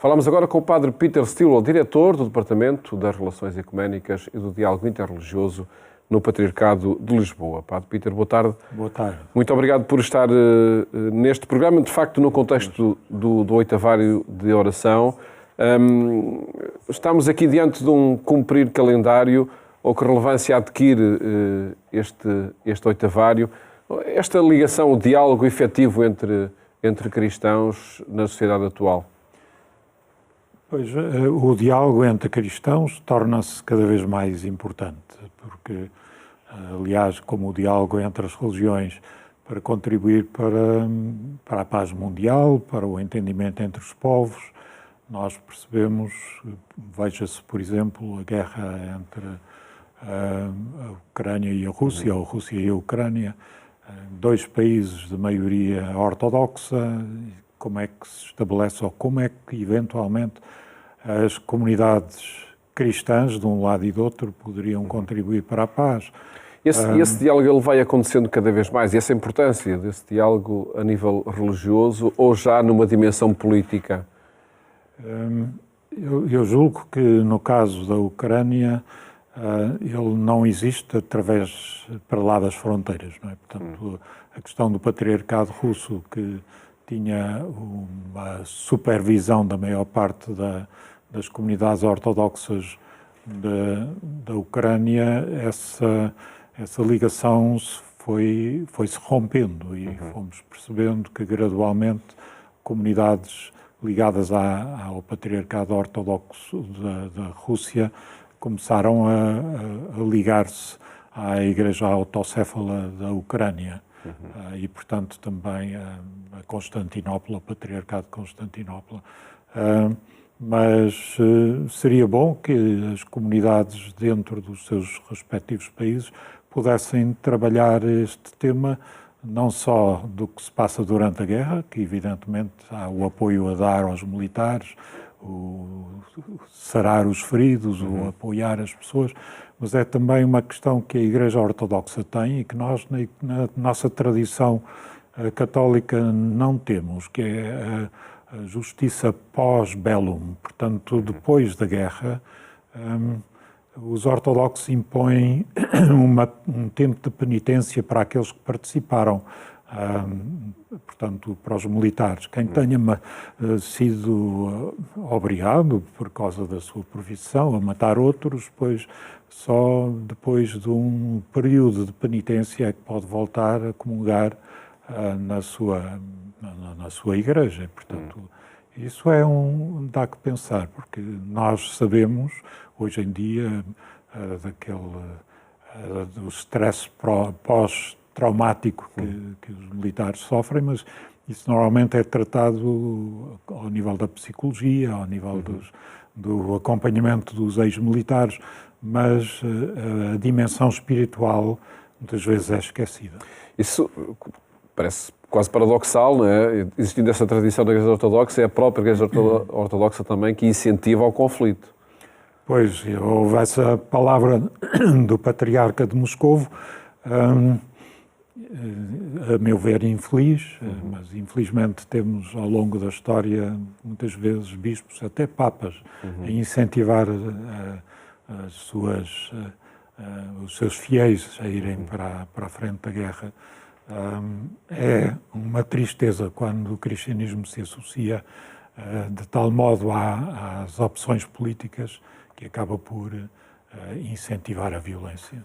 Falamos agora com o Padre Peter Stilwell, diretor do Departamento das Relações Ecuménicas e do Diálogo Interreligioso no Patriarcado de Lisboa. Padre Peter, boa tarde. Boa tarde. Muito obrigado por estar neste programa, de facto, no contexto do oitavário de oração. Estamos aqui diante de um cumprir calendário, ou que relevância adquire este oitavário, esta ligação, o diálogo efetivo entre cristãos na sociedade atual? Pois, o diálogo entre cristãos torna-se cada vez mais importante, porque, aliás, como o diálogo entre as religiões para contribuir para a paz mundial, para o entendimento entre os povos, nós percebemos, veja-se, por exemplo, a guerra entre a Ucrânia e a Rússia, ou a Rússia e a Ucrânia, dois países de maioria ortodoxa, como é que se estabelece ou como é que, eventualmente, as comunidades cristãs, de um lado e do outro, poderiam contribuir para a paz. Esse diálogo ele vai acontecendo cada vez mais, e essa importância desse diálogo a nível religioso ou já numa dimensão política? Eu julgo que, no caso da Ucrânia, ele não existe para lá das fronteiras, não é? Portanto, a questão do patriarcado russo, que tinha uma supervisão da maior parte das comunidades ortodoxas da Ucrânia, essa ligação foi-se rompendo e fomos percebendo que gradualmente comunidades ligadas ao patriarcado ortodoxo da Rússia começaram a ligar-se à Igreja Autocéfala da Ucrânia e, portanto, também a Constantinopla, o Patriarcado de Constantinopla. Mas seria bom que as comunidades dentro dos seus respectivos países pudessem trabalhar este tema, não só do que se passa durante a guerra, que evidentemente há o apoio a dar aos militares, o sarar os feridos, o apoiar as pessoas, mas é também uma questão que a Igreja Ortodoxa tem e que nós, na nossa tradição católica, não temos, que é a justiça pós-bellum. Portanto, depois da guerra, os ortodoxos impõem um tempo de penitência para aqueles que participaram, portanto, para os militares. Quem tenha sido obrigado, por causa da sua profissão, a matar outros, pois só depois de um período de penitência é que pode voltar a comungar na sua igreja. Portanto, isso dá que pensar, porque nós sabemos, hoje em dia, do stress pós-traumático que os militares sofrem, mas isso normalmente é tratado ao nível da psicologia, ao nível do acompanhamento dos ex-militares, mas a dimensão espiritual muitas vezes é esquecida. Isso parece quase paradoxal, não é? Existindo essa tradição da Igreja Ortodoxa, é a própria Igreja Ortodoxa também que incentiva o conflito. Pois, houve essa palavra do Patriarca de Moscovo, a meu ver infeliz, mas infelizmente temos ao longo da história muitas vezes bispos, até papas, a incentivar os seus fiéis a irem para a frente da guerra. É uma tristeza quando o cristianismo se associa de tal modo às opções políticas que acaba por incentivar a violência.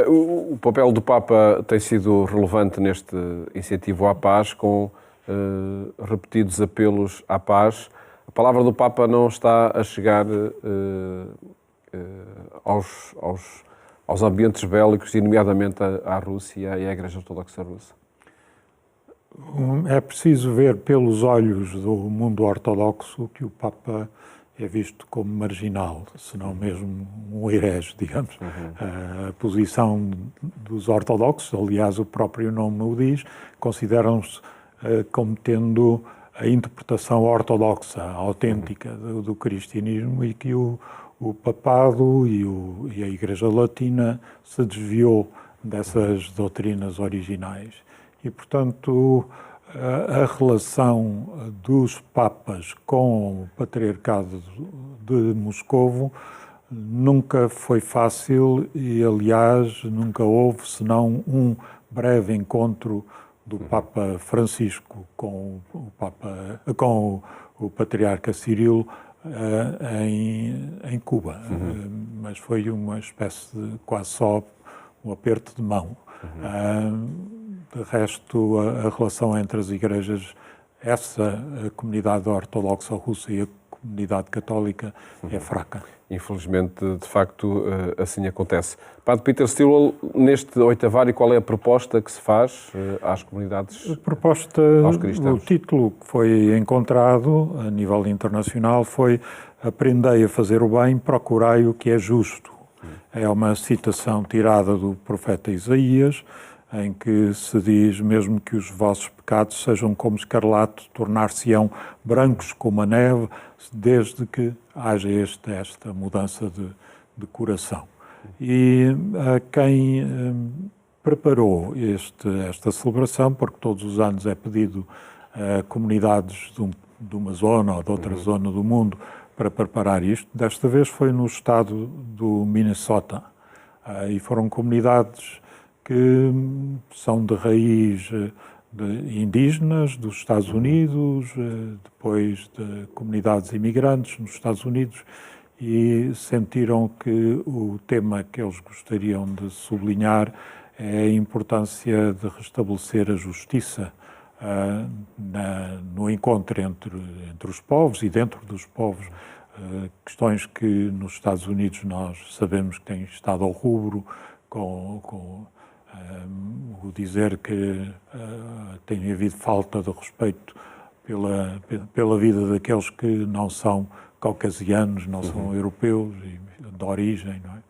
O papel do Papa tem sido relevante neste incentivo à paz, com repetidos apelos à paz. A palavra do Papa não está a chegar aos ambientes bélicos, e nomeadamente à Rússia e à Igreja Ortodoxa Russa? É preciso ver pelos olhos do mundo ortodoxo que o Papa é visto como marginal, se não mesmo um herege, digamos. A posição dos ortodoxos, aliás, o próprio nome o diz, consideram-se como tendo a interpretação ortodoxa, autêntica do cristianismo, e que o papado e a Igreja Latina se desviou dessas doutrinas originais. E, portanto, a relação dos Papas com o Patriarcado de Moscovo nunca foi fácil e, aliás, nunca houve senão um breve encontro do Papa Francisco com o Patriarca Cirilo em Cuba. Mas foi uma espécie de quase só um aperto de mão. De resto, a relação entre as igrejas, a comunidade ortodoxa russa e a comunidade católica é fraca. Infelizmente, de facto, assim acontece. Padre Peter Stilwell, neste oitavário, qual é a proposta que se faz às comunidades, aos cristãos? O título que foi encontrado a nível internacional foi "Aprendei a fazer o bem, procurai o que é justo". É uma citação tirada do profeta Isaías, em que se diz: mesmo que os vossos pecados sejam como escarlate, tornar-se-ão brancos como a neve, desde que haja esta mudança de coração. E quem preparou esta celebração, porque todos os anos é pedido a comunidades de uma zona ou de outra zona do mundo para preparar isto, desta vez foi no estado do Minnesota. E foram comunidades que são de raiz indígenas dos Estados Unidos, depois de comunidades imigrantes nos Estados Unidos, e sentiram que o tema que eles gostariam de sublinhar é a importância de restabelecer a justiça no encontro entre os povos e dentro dos povos, questões que nos Estados Unidos nós sabemos que têm estado ao rubro, com o dizer que tem havido falta de respeito pela vida daqueles que não são caucasianos, não são europeus de origem, não é?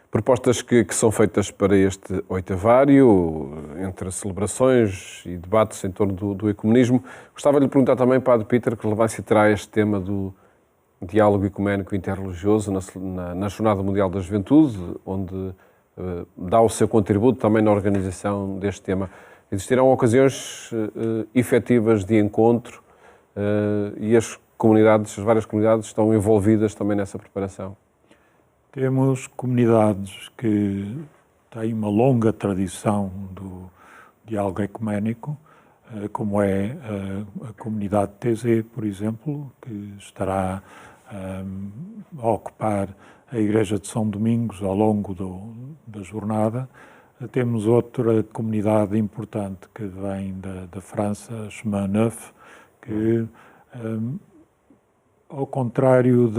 Propostas que são feitas para este oitavário, entre celebrações e debates em torno do ecumenismo. Gostava de lhe perguntar também, Padre Peter, que relevância terá este tema do diálogo ecuménico interreligioso na Jornada Mundial da Juventude, onde dá o seu contributo também na organização deste tema. Existirão ocasiões efetivas de encontro e as várias comunidades estão envolvidas também nessa preparação? Temos comunidades que têm uma longa tradição do diálogo ecuménico, como é a comunidade TZ, por exemplo, que estará a ocupar a Igreja de São Domingos ao longo da jornada. Temos outra comunidade importante que vem da França, Chemin Neuf, que, ao contrário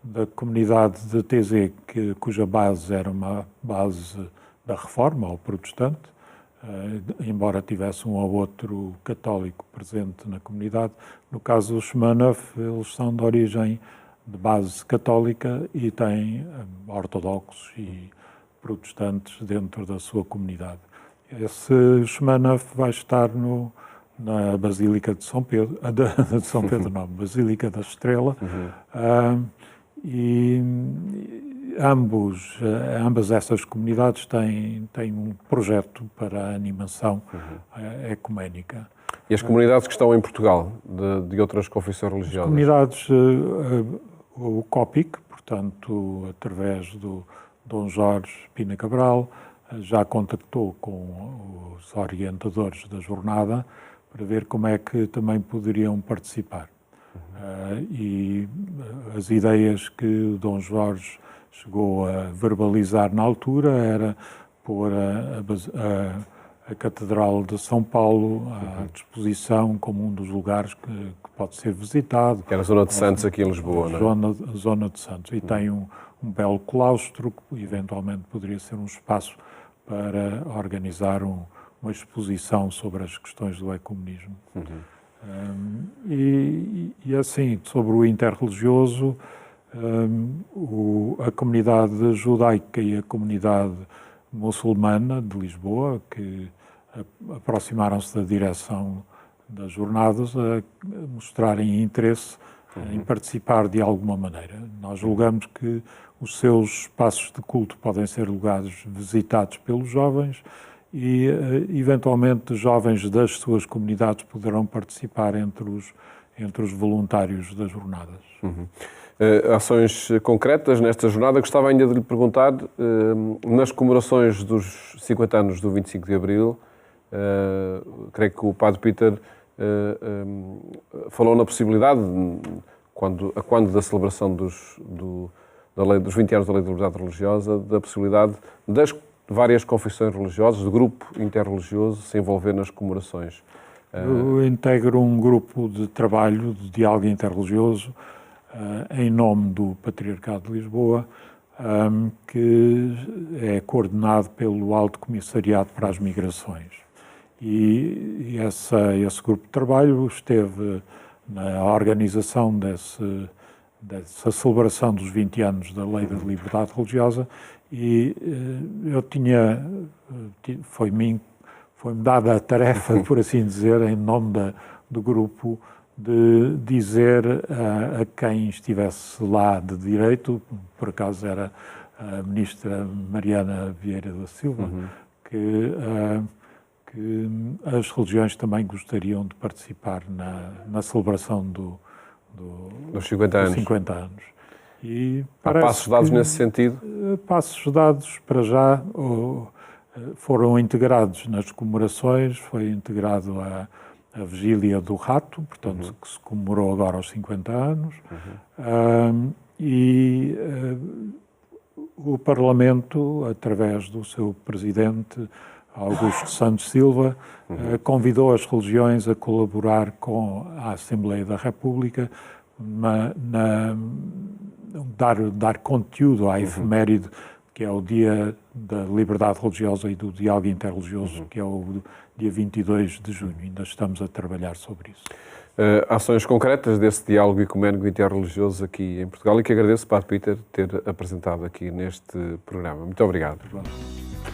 da comunidade de TZ, cuja base era uma base da Reforma, ou protestante, embora tivesse um ou outro católico presente na comunidade. No caso do Chemin Neuf, eles são de origem de base católica e têm ortodoxos e protestantes dentro da sua comunidade. Esse Chemin Neuf vai estar na Basílica de São Pedro, não, Basílica da Estrela, e ambas essas comunidades têm um projeto para a animação ecuménica. E as comunidades que estão em Portugal, de outras confissões religiosas? As comunidades, o COPIC, portanto, através do Dom Jorge Pina Cabral, já contactou com os orientadores da jornada para ver como é que também poderiam participar. E as ideias que o Dom Jorge chegou a verbalizar na altura era pôr a Catedral de São Paulo à disposição como um dos lugares que pode ser visitado. Que era a Zona de Santos aqui em Lisboa, não é? Zona de Santos. E tem um belo claustro, que eventualmente poderia ser um espaço para organizar uma exposição sobre as questões do ecumenismo. E assim, sobre o interreligioso, a comunidade judaica e a comunidade muçulmana de Lisboa, que aproximaram-se da direção das jornadas, a mostrarem interesse em participar de alguma maneira. Nós julgamos que os seus espaços de culto podem ser lugares visitados pelos jovens e, eventualmente, jovens das suas comunidades poderão participar entre os voluntários das jornadas. Ações concretas nesta jornada. Gostava ainda de lhe perguntar, nas comemorações dos 50 anos do 25 de Abril, creio que o Padre Peter falou na possibilidade, quando da celebração dos 20 anos da Lei de Liberdade Religiosa, da possibilidade das várias confissões religiosas, do grupo interreligioso, se envolver nas comemorações. Eu integro um grupo de trabalho, de diálogo interreligioso, em nome do Patriarcado de Lisboa, que é coordenado pelo Alto Comissariado para as Migrações. E esse grupo de trabalho esteve na organização dessa celebração dos 20 anos da Lei da Liberdade Religiosa e foi-me dada a tarefa, por assim dizer, em nome do grupo, de dizer a quem estivesse lá de direito, por acaso era a ministra Mariana Vieira da Silva, que as religiões também gostariam de participar na celebração dos 50 anos. E há passos dados nesse sentido? Passos dados, para já, foram integrados nas comemorações, foi integrado a Vigília do Rato, portanto, que se comemorou agora aos 50 anos, o Parlamento, através do seu presidente, Augusto Santos Silva, convidou as religiões a colaborar com a Assembleia da República, dar conteúdo à efeméride, que é o Dia da Liberdade Religiosa e do Diálogo Interreligioso, que é o dia 22 de junho. Ainda estamos a trabalhar sobre isso. Ações concretas desse diálogo ecuménico interreligioso aqui em Portugal, e que agradeço, Padre Peter, ter apresentado aqui neste programa. Muito obrigado.